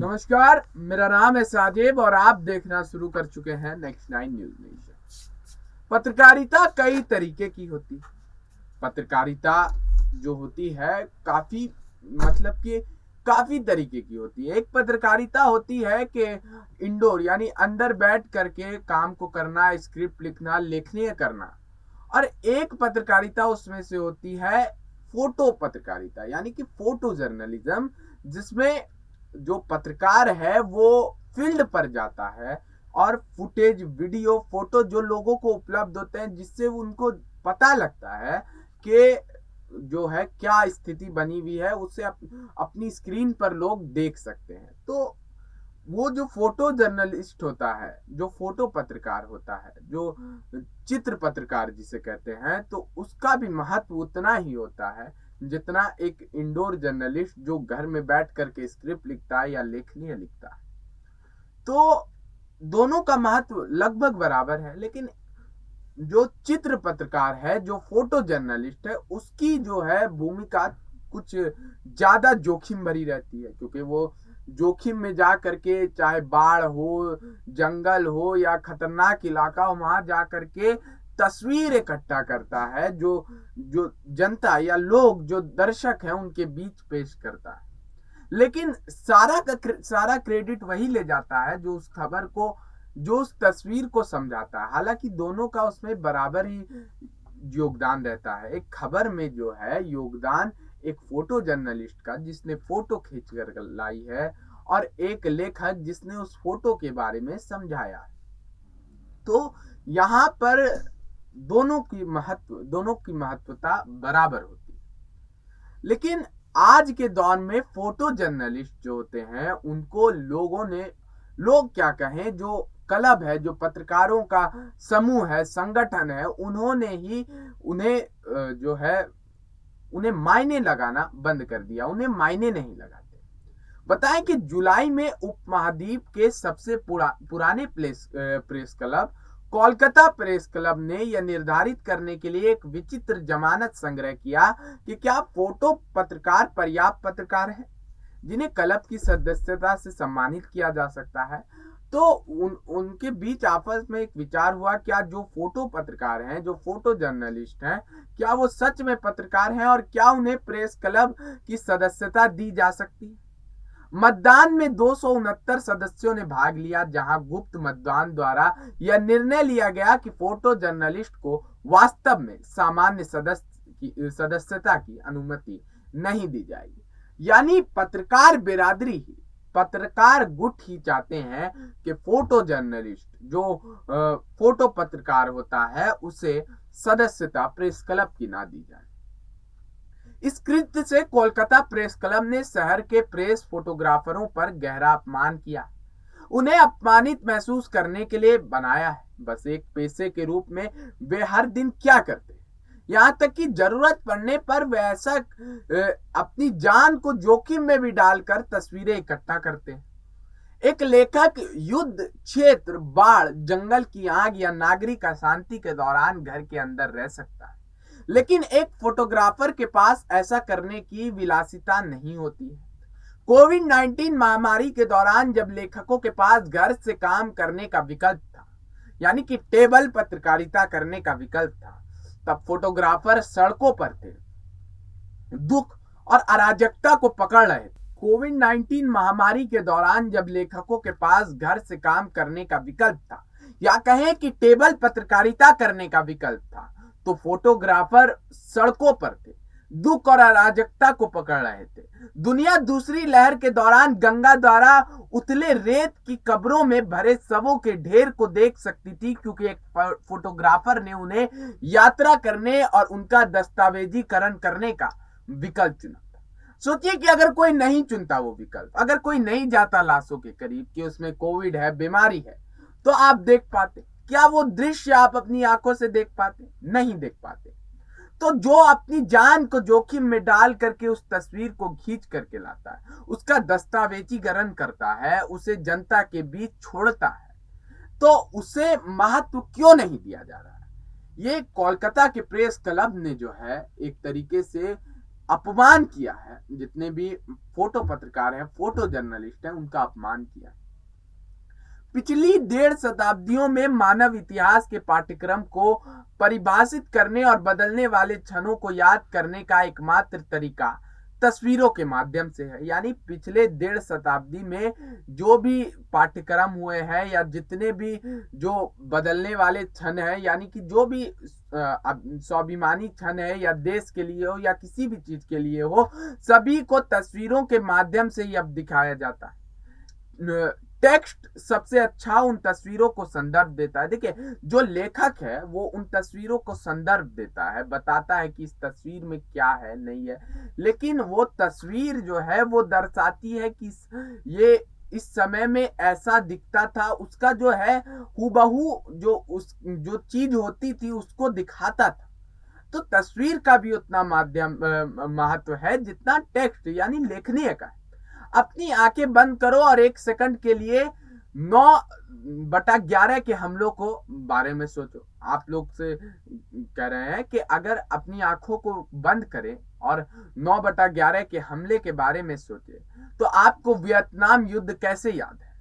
नमस्कार, मेरा नाम है साजिब और आप देखना शुरू कर चुके हैं नेक्स्ट 9 न्यूज नेशन। पत्रकारिता कई तरीके की होती है। पत्रकारिता जो होती है काफी मतलब कि काफी तरीके की होती है। एक पत्रकारिता होती है कि इंडोर यानी अंदर बैठ करके काम को करना, स्क्रिप्ट लिखना, लेखनीय करना। और एक पत्रकारिता उसमें से होती है फोटो पत्रकारिता यानी कि फोटो जर्नलिज्म, जिसमें जो पत्रकार है वो फील्ड पर जाता है और फुटेज, वीडियो, फोटो जो लोगों को उपलब्ध होते हैं, जिससे उनको पता लगता है कि जो है क्या स्थिति बनी हुई है, उसे अपनी स्क्रीन पर लोग देख सकते हैं। तो वो जो फोटो जर्नलिस्ट होता है, जो फोटो पत्रकार होता है, जो चित्र पत्रकार जिसे कहते हैं, तो उसका भी महत्व उतना ही होता है जितना एक इंडोर जर्नलिस्ट जो घर में बैठ करके स्क्रिप्ट लिखता है या लेखनी लिखता है। तो दोनों का महत्व लगभग बराबर है, लेकिन जो चित्र पत्रकार है, जो फोटो जर्नलिस्ट है, उसकी जो है भूमिका कुछ ज्यादा जोखिम भरी रहती है, क्योंकि वो जोखिम में जा करके, चाहे बाढ़ हो, जंगल हो या खतरनाक इलाका हो, वहां जा करके तस्वीर इकट्ठा करता है, जो जो जनता या लोग, जो दर्शक हैं, उनके बीच पेश करता है। लेकिन सारा क्रेडिट वही ले जाता है जो उस खबर को, जो उस तस्वीर को समझाता है। हालांकि दोनों का उसमें बराबर ही योगदान रहता है। एक खबर में जो है योगदान एक फोटो जर्नलिस्ट का, जिसने फोटो खींच कर लाई है, और एक लेखक जिसने उस फोटो के बारे में समझाया है। तो यहाँ पर दोनों की महत्वता बराबर होती है। लेकिन आज के दौर में फोटो जर्नलिस्ट जो होते हैं, उनको लोग क्या कहें, जो क्लब है, जो पत्रकारों का समूह है, संगठन है, उन्होंने ही उन्हें मायने लगाना बंद कर दिया। उन्हें मायने नहीं लगाते। बताएं कि जुलाई में उपमहाद्वीप के सबसे पुराने press club, Kolkata press club ने यह निर्धारित करने के लिए एक विचित्र जमानत संग्रह किया कि क्या फोटो पत्रकार पर्याप्त पत्रकार हैं, जिन्हें क्लब की सदस्यता से सम्मानित किया जा सकता है। तो उनके बीच आपस में एक विचार हुआ, क्या जो फोटो पत्रकार हैं, जो फोटो जर्नलिस्ट हैं, क्या वो सच में पत्रकार हैं, और क्या उन्हें प्रेस क्लब की सदस्यता दी जा सकती है। मतदान में 269 सदस्यों ने भाग लिया, जहां गुप्त मतदान द्वारा यह निर्णय लिया गया कि फोटो जर्नलिस्ट को वास्तव में सामान्य सदस्यता की अनुमति नहीं दी जाएगी। यानी पत्रकार बिरादरी ही, पत्रकार गुट ही चाहते हैं कि फोटो जर्नलिस्ट, जो फोटो पत्रकार होता है, उसे सदस्यता प्रेस क्लब की ना दी जाए। इस कृत्य से कोलकाता प्रेस क्लब ने शहर के प्रेस फोटोग्राफरों पर गहरा अपमान किया। उन्हें अपमानित महसूस करने के लिए बनाया है। बस एक पेशे के रूप में वे हर दिन क्या करते हैं, यहां तक कि जरूरत पड़ने पर वे ऐसा अपनी जान को जोखिम में भी डालकर तस्वीरें इकट्ठा करते हैं। एक लेखक युद्ध क्षेत्र, बाढ़, जंगल की आग या नागरिक अशांति के दौरान घर के अंदर रह सकता है, लेकिन एक फोटोग्राफर के पास ऐसा करने की विलासिता नहीं होती है। कोविड-19 महामारी के दौरान जब लेखकों के पास घर से काम करने का विकल्प था, यानी कि टेबल पत्रकारिता करने का विकल्प था, तब फोटोग्राफर सड़कों पर थे, दुख और अराजकता को पकड़ रहे थे। कोविड-19 महामारी के दौरान जब लेखकों के पास घर से काम करने का विकल्प था, या कहें कि टेबल पत्रकारिता करने का विकल्प था, तो फोटोग्राफर सड़कों पर थे, दुख और अराजकता को पकड़ रहे थे। दुनिया दूसरी लहर के दौरान गंगा द्वारा उथले रेत की कब्रों में भरे शवों के ढेर को देख सकती थी, क्योंकि एक फोटोग्राफर ने उन्हें यात्रा करने और उनका दस्तावेजीकरण करने का विकल्प चुना था। सोचिए कि अगर कोई नहीं चुनता वो विकल्प, अगर कोई नहीं जाता लाशों के करीब कि उसमें कोविड है, बीमारी है, तो आप देख पाते? क्या वो दृश्य आप अपनी आंखों से देख पाते? नहीं देख पाते। तो जो अपनी जान को जोखिम में डाल करके उस तस्वीर को खींच करके लाता है, उसका दस्तावेजीकरण करता है, उसे जनता के बीच छोड़ता है, तो उसे महत्व क्यों नहीं दिया जा रहा है? ये कोलकाता के प्रेस क्लब ने जो है एक तरीके से अपमान किया है, जितने भी फोटो पत्रकार हैं, फोटो जर्नलिस्ट हैं, उनका अपमान किया है। पिछली 1.5 शताब्दियों में मानव इतिहास के पाठ्यक्रम को परिभाषित करने और बदलने वाले क्षणों को याद करने का एकमात्र तरीका तस्वीरों के माध्यम से है। यानी पिछले 1.5 शताब्दी में जो भी पाठ्यक्रम हुए हैं या जितने भी जो बदलने वाले क्षण हैं, यानी कि जो भी स्वाभिमानी क्षण है, या देश के लिए हो या किसी भी चीज के लिए हो, सभी को तस्वीरों के माध्यम से ही अब दिखाया जाता है। टेक्स्ट सबसे अच्छा उन तस्वीरों को संदर्भ देता है। देखिए, जो लेखक है वो उन तस्वीरों को संदर्भ देता है, बताता है कि इस तस्वीर में क्या है, नहीं है, लेकिन वो तस्वीर जो है वो दर्शाती है कि ये इस समय में ऐसा दिखता था, उसका जो है हूबहू जो चीज होती थी उसको दिखाता था। तो तस्वीर का भी उतना माध्यम महत्व है जितना टेक्स्ट यानी लेखनीय का है। अपनी आंखें बंद करो और 1 सेकंड के लिए 9/11 के हमलों को बारे में सोचो। आप लोग से कह रहे हैं कि अगर अपनी आंखों को बंद करें और 9/11 के हमले के बारे में सोचे तो आपको वियतनाम युद्ध कैसे याद है।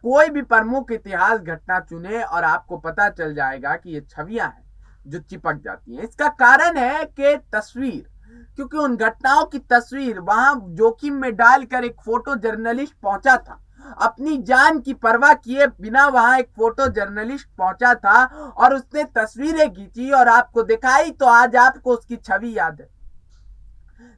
कोई भी प्रमुख इतिहास घटना चुने और आपको पता चल जाएगा कि ये छवियां हैं जो चिपक जाती हैं। इसका कारण है कि तस्वीर, क्योंकि उन घटनाओं की तस्वीर वहां जोखिम में डालकर एक फोटो जर्नलिस्ट पहुंचा था। अपनी जान की परवाह किए बिना वहां एक फोटो जर्नलिस्ट पहुंचा था और उसने तस्वीरें खींची और आपको दिखाई, तो आज आपको उसकी छवि याद है।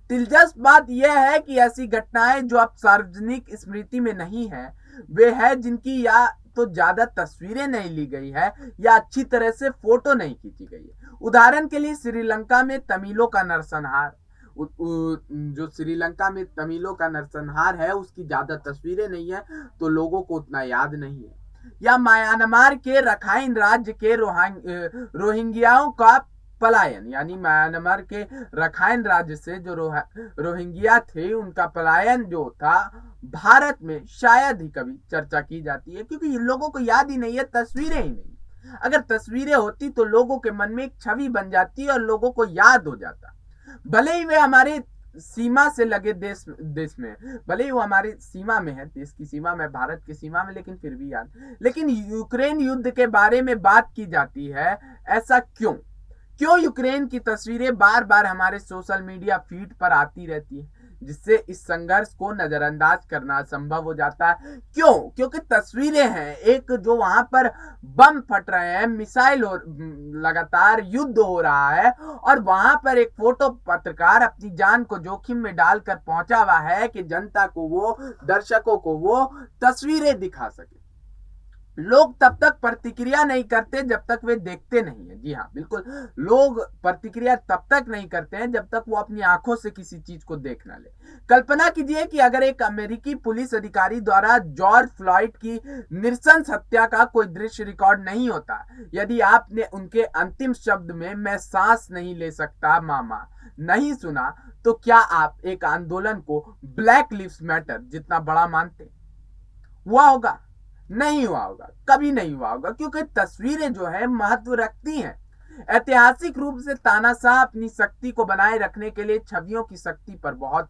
दिलचस्प बात यह है कि ऐसी घटनाएं जो अब सार्वजनिक स्मृति में नहीं है, वे है जिनकी या तो ज्यादा तस्वीरें नहीं ली गई है या अच्छी तरह से फोटो नहीं खींची गई है। उदाहरण के लिए श्रीलंका में तमिलों का नरसंहार, जो श्रीलंका में तमिलों का नरसंहार है उसकी ज्यादा तस्वीरें नहीं है तो लोगों को उतना याद नहीं है। या म्यांमार के रखाइन राज्य के रोहिंग्याओं का पलायन, यानी म्यांमार के रखाइन राज्य से जो रोहिंग्या थे उनका पलायन जो था, भारत में शायद ही कभी चर्चा की जाती है क्योंकि इन लोगों को याद ही नहीं है, तस्वीरें ही नहीं। अगर तस्वीरें होती तो लोगों के मन में एक छवि बन जाती और लोगों को याद हो जाता। भले ही वे हमारे सीमा से लगे देश में, भले ही वो हमारी सीमा में है, देश की सीमा में, भारत की सीमा में, लेकिन फिर भी याद। लेकिन यूक्रेन युद्ध के बारे में बात की जाती है, ऐसा क्यों यूक्रेन की तस्वीरें बार बार हमारे सोशल मीडिया फीड पर आती रहती है, जिससे इस संघर्ष को नजरअंदाज करना संभव हो जाता है। क्योंकि तस्वीरें हैं, एक जो वहां पर बम फट रहे हैं, मिसाइल लगातार युद्ध हो रहा है और वहां पर एक फोटो पत्रकार अपनी जान को जोखिम में डालकर पहुंचा हुआ है कि जनता को वो, दर्शकों को वो तस्वीरें दिखा सके। लोग तब तक प्रतिक्रिया नहीं करते जब तक वे देखते नहीं है। जी हाँ, बिल्कुल, लोग प्रतिक्रिया तब तक नहीं करते हैं जब तक वो अपनी आंखों से किसी चीज को देख ना ले। कल्पना कीजिए कि अगर एक अमेरिकी पुलिस अधिकारी द्वारा जॉर्ज फ्लॉयड की नृशंस हत्या का कोई दृश्य रिकॉर्ड नहीं होता, यदि आपने उनके अंतिम शब्द में मैं सांस नहीं ले सकता मामा नहीं सुना, तो क्या आप एक आंदोलन को ब्लैक लिव्स मैटर जितना बड़ा मानते? हुआ होगा? नहीं हुआ होगा, कभी नहीं हुआ होगा, क्योंकि तस्वीरें जो है महत्व रखती हैं। ऐतिहासिक रूप से तानाशाह अपनी शक्ति को बनाए रखने के लिए छवियों की शक्ति पर बहुत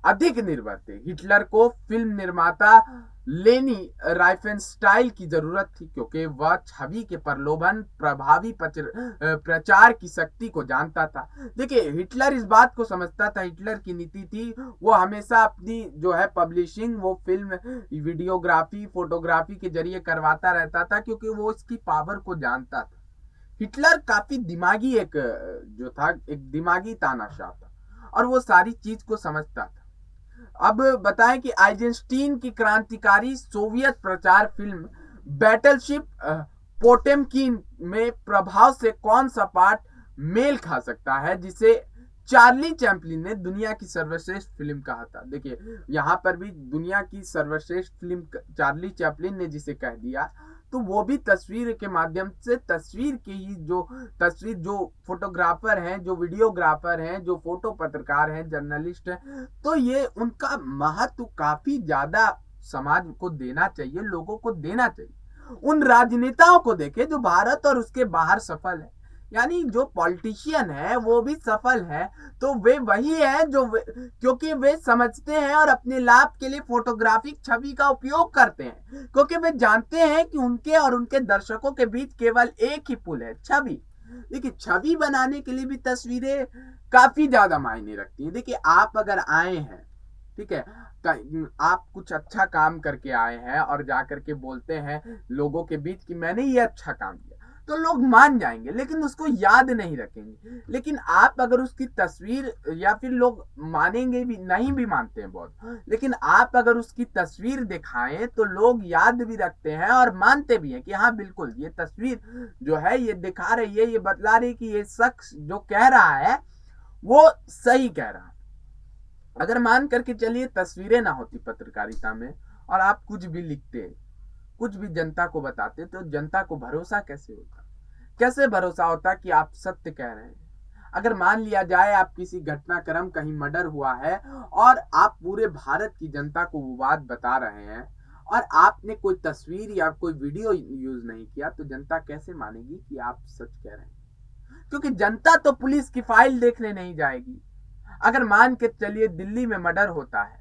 अधिक निर्भर थे। हिटलर को फिल्म निर्माता लेनी राइफेनस्टाइल की जरूरत थी क्योंकि वह छवि के प्रलोभन, प्रभावी प्रचार की शक्ति को जानता था। देखिए, हिटलर इस बात को समझता था, हिटलर की नीति थी वो हमेशा अपनी जो है पब्लिशिंग वो फिल्म, वीडियोग्राफी, फोटोग्राफी के जरिए करवाता रहता था क्योंकि वो इसकी पावर को जानता था। हिटलर काफी दिमागी जो था, एक दिमागी तानाशाह था और वो सारी चीज को समझता था। अब बताएं कि आइजेंस्टीन की क्रांतिकारी सोवियत प्रचार फिल्म बैटलशिप पोटेमकिन में प्रभाव से कौन सा पार्ट मेल खा सकता है जिसे चार्ली चैपलिन ने दुनिया की सर्वश्रेष्ठ फिल्म कहा था। देखिए, यहाँ पर भी दुनिया की सर्वश्रेष्ठ फिल्म चार्ली चैपलिन ने जिसे कह दिया, तो वो भी तस्वीर के माध्यम से, तस्वीर की ही जो फोटोग्राफर हैं, जो वीडियोग्राफर हैं, जो फोटो पत्रकार हैं, जर्नलिस्ट हैं, तो ये उनका महत्व काफी ज्यादा समाज को देना चाहिए, लोगों को देना चाहिए। उन राजनेताओं को देखे जो भारत और उसके बाहर सफल है। यानी जो पॉलिटिशियन है वो भी सफल है तो वे वही है क्योंकि वे समझते हैं और अपने लाभ के लिए फोटोग्राफिक छवि का उपयोग करते हैं, क्योंकि वे जानते हैं कि उनके और उनके दर्शकों के बीच केवल एक ही पुल है, छवि। देखिए, छवि बनाने के लिए भी तस्वीरें काफी ज्यादा मायने रखती हैं। देखिए, आप अगर आए हैं, ठीक है, आप कुछ अच्छा काम करके आए हैं और जाकर के बोलते हैं लोगों के बीच कि मैंने ये अच्छा काम किया, तो लोग मान जाएंगे लेकिन उसको याद नहीं रखेंगे। लेकिन आप अगर उसकी तस्वीर, या फिर लोग मानेंगे भी नहीं, भी मानते हैं बहुत, लेकिन आप अगर उसकी तस्वीर दिखाएं तो लोग याद भी रखते हैं और मानते भी हैं कि हाँ बिल्कुल ये तस्वीर जो है ये दिखा रही है, ये बतला रही है कि ये शख्स जो कह रहा है वो सही कह रहा है। अगर मान करके चलिए तस्वीरें ना होती पत्रकारिता में और आप कुछ भी लिखते, कुछ भी जनता को बताते, तो जनता को भरोसा कैसे होता? कैसे भरोसा होता कि आप सत्य कह रहे हैं? अगर मान लिया जाए आप किसी घटनाक्रम, कहीं मर्डर हुआ है और आप पूरे भारत की जनता को वो बात बता रहे हैं और आपने कोई तस्वीर या कोई वीडियो यूज नहीं किया, तो जनता कैसे मानेगी कि आप सच कह रहे हैं? क्योंकि जनता तो पुलिस की फाइल देखने नहीं जाएगी। अगर मान के चलिए दिल्ली में मर्डर होता है,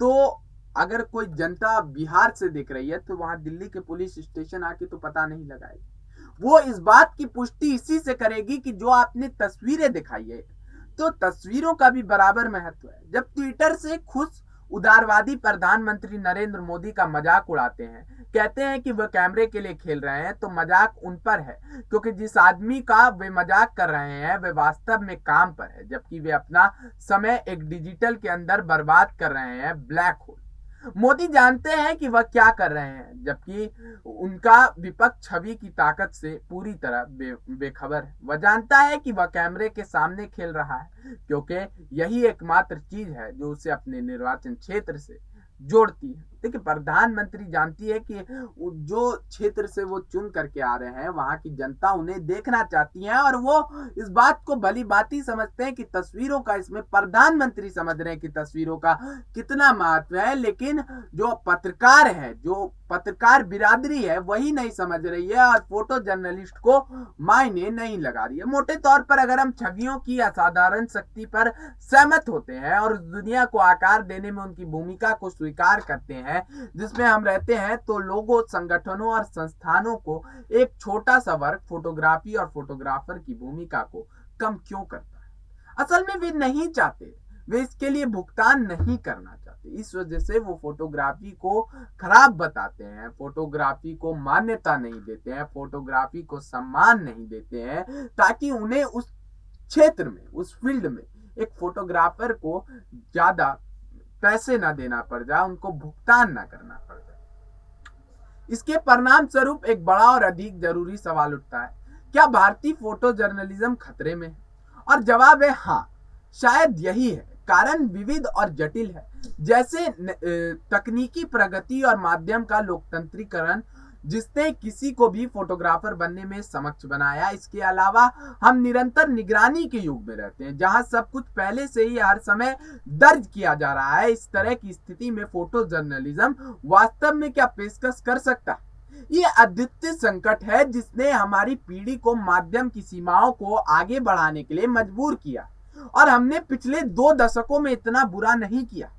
तो अगर कोई जनता बिहार से देख रही है तो वहां दिल्ली के पुलिस स्टेशन आके तो पता नहीं लगाएगी। वो इस बात की पुष्टि इसी से करेगी कि जो आपने तस्वीरें दिखाई है। तो तस्वीरों का भी बराबर महत्व है। जब ट्विटर से खुश उदारवादी प्रधानमंत्री नरेंद्र मोदी का मजाक उड़ाते हैं, कहते हैं कि वह कैमरे के लिए खेल रहे हैं, तो मजाक उन पर है, क्योंकि जिस आदमी का वे मजाक कर रहे हैं वे वास्तव में काम पर है, जबकि वे अपना समय एक डिजिटल के अंदर बर्बाद कर रहे हैं, ब्लैक होल। मोदी जानते हैं कि वह क्या कर रहे हैं, जबकि उनका विपक्ष छवि की ताकत से पूरी तरह बेखबर है। वह जानता है कि वह कैमरे के सामने खेल रहा है, क्योंकि यही एकमात्र चीज है जो उसे अपने निर्वाचन क्षेत्र से जोड़ती है। देखिए, प्रधानमंत्री जानती है कि जो क्षेत्र से वो चुन करके आ रहे हैं वहां की जनता उन्हें देखना चाहती है, और वो इस बात को भली भांति समझते हैं कि तस्वीरों का, इसमें प्रधानमंत्री समझ रहे हैं कि तस्वीरों का कितना महत्व है, लेकिन जो पत्रकार है, जो पत्रकार बिरादरी है, वही नहीं समझ रही है और फोटो जर्नलिस्ट को मायने नहीं लगा रही है। मोटे तौर पर अगर हम छवियों की असाधारण शक्ति पर सहमत होते हैं और दुनिया को आकार देने में उनकी भूमिका को स्वीकार करते हैं जिसमें हम रहते हैं, तो लोगों, संगठनों और संस्थानों को एक छोटा सा वर्ग फोटोग्राफी और फोटोग्राफर की भूमिका को कम क्यों करता है? असल में वे नहीं चाहते, वे इसके लिए भुगतान नहीं करना चाहते। इस वजह से वो फोटोग्राफी को खराब बताते हैं, फोटोग्राफी को मान्यता नहीं देते हैं, फोटोग्राफी को सम्मान नहीं देते हैं, ताकि उन्हें उस क्षेत्र में, उस फील्ड में एक फोटोग्राफर को ज्यादा पैसे ना देना पड़ जाए, उनको भुगतान ना करना पड़ जाए। इसके परिणाम स्वरूप एक बड़ा और अधिक जरूरी सवाल उठता है, क्या भारतीय फोटो जर्नलिज्म खतरे में है? और जवाब है हाँ, शायद यही है। कारण विविध और जटिल है। जैसे तकनीकी प्रगति और माध्यम का लोकतंत्रीकरण जिसने किसी को भी फोटोग्राफर बनने में सक्षम बनाया। इसके अलावा हम निरंतर निगरानी के युग में रहते हैं, जहां सब कुछ पहले से ही हर समय दर्ज किया जा रहा है। इस तरह की स्थिति में फोटो जर्नलिज्म वास्तव में क्या पेशकश कर सकता है? ये अद्वितीय संकट है जिसने हमारी पीढ़ी को माध्यम की सीमाओं को आगे बढ़ाने के लिए मजबूर किया, और हमने पिछले 2 दशकों में इतना बुरा नहीं किया।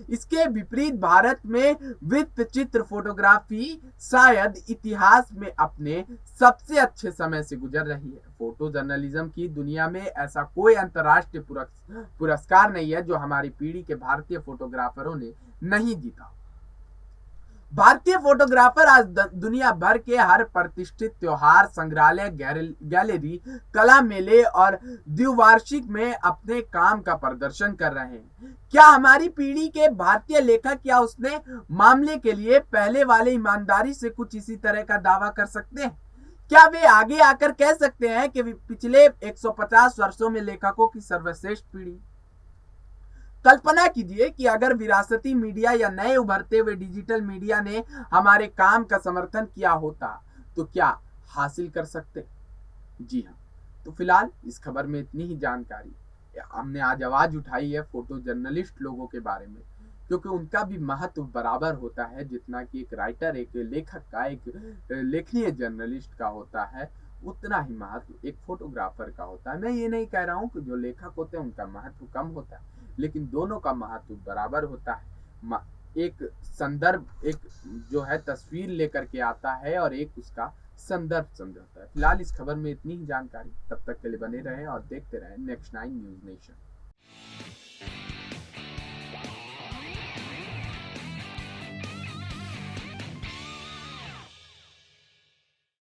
इसके विपरीत भारत में वृत्त चित्र फोटोग्राफी शायद इतिहास में अपने सबसे अच्छे समय से गुजर रही है। फोटो जर्नलिज्म की दुनिया में ऐसा कोई अंतर्राष्ट्रीय पुरस्कार नहीं है जो हमारी पीढ़ी के भारतीय फोटोग्राफरों ने नहीं जीता। भारतीय फोटोग्राफर आज दुनिया भर के हर प्रतिष्ठित त्योहार, संग्रहालय, गैलरी, कला मेले और द्विवार्षिक में अपने काम का प्रदर्शन कर रहे हैं। क्या हमारी पीढ़ी के भारतीय लेखक या उसने मामले के लिए पहले वाले ईमानदारी से कुछ इसी तरह का दावा कर सकते हैं? क्या वे आगे आकर कह सकते हैं कि पिछले 150 वर्षों में लेखकों की सर्वश्रेष्ठ पीढ़ी? कल्पना कीजिए कि अगर विरासती मीडिया या नए उभरते हुए डिजिटल मीडिया ने हमारे काम का समर्थन किया होता, तो क्या हासिल कर सकते? जी हाँ। तो फिलहाल इस खबर में इतनी ही जानकारी। हमने आज आवाज उठाई है फोटो जर्नलिस्ट लोगों के बारे में, क्योंकि उनका भी महत्व बराबर होता है जितना कि एक राइटर, एक लेखक का, एक लेखनीय जर्नलिस्ट का होता है। उतना ही महत्व एक फोटोग्राफर का होता है। मैं ये नहीं कह रहा हूँ कि जो लेखक होते हैं उनका महत्व कम होता है, लेकिन दोनों का महत्व बराबर होता है। एक संदर्भ, एक जो है तस्वीर लेकर के आता है और एक उसका संदर्भ समझाता है। फिलहाल इस खबर में इतनी ही जानकारी, तब तक के लिए बने रहें और देखते रहें नेक्स्ट 9 न्यूज नेशन।